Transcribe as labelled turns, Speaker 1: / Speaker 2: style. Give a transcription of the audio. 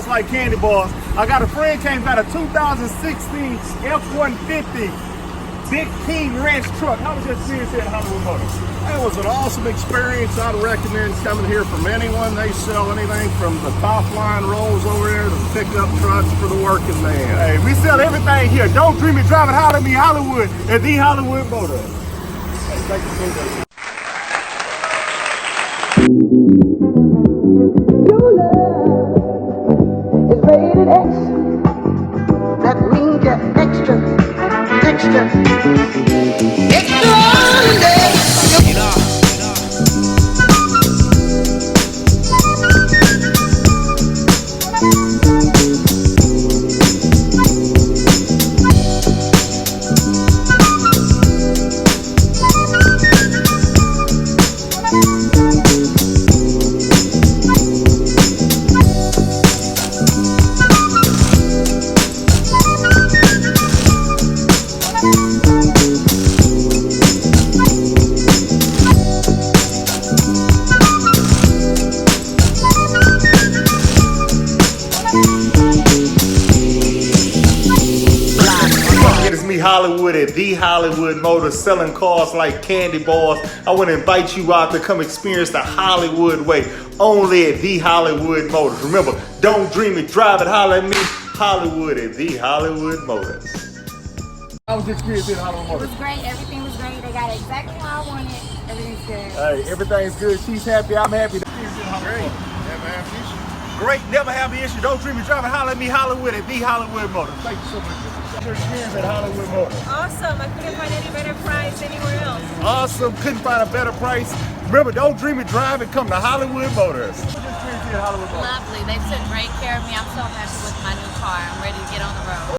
Speaker 1: like candy bars. I got a friend came got a 2016 F150-King ranch truck. How was your experience here at Hollywood Motors?
Speaker 2: It was an awesome experience. I'd recommend coming here from anyone. They sell anything from the top line rolls over there to the pickup trucks for the working man.
Speaker 1: Hey, we sell everything here. Don't dream it, drive it, holler at me, Hollywood, at the Hollywood Motors. Hey, thank you so much.
Speaker 3: Your love is rated X. That means you're extraordinary.
Speaker 1: Hollywood at the Hollywood Motors, selling cars like candy bars. I want to invite you out to come experience the Hollywood way, only at the Hollywood Motors. Remember, don't dream it, drive it, holler at me, Hollywood at the Hollywood Motors. How was your experience at Hollywood Motors?
Speaker 4: It was great, everything was great. They got exactly how I wanted. Everything's good.
Speaker 1: Hey, everything's good. She's happy, I'm happy.
Speaker 2: Great. Never have an issue.
Speaker 1: Great, never have an issue. Don't dream it, drive it, holler at me, Hollywood at the Hollywood Motors. Thank you so much. Your experience at Hollywood Motors.
Speaker 5: Awesome. I couldn't find any better price anywhere else.
Speaker 1: Awesome. Couldn't find a better price. Remember, don't dream it, drive it. Come to Hollywood Motors. What's your experience here at Hollywood Motors?
Speaker 4: Lovely. They took great care of me. I'm so happy with my new car.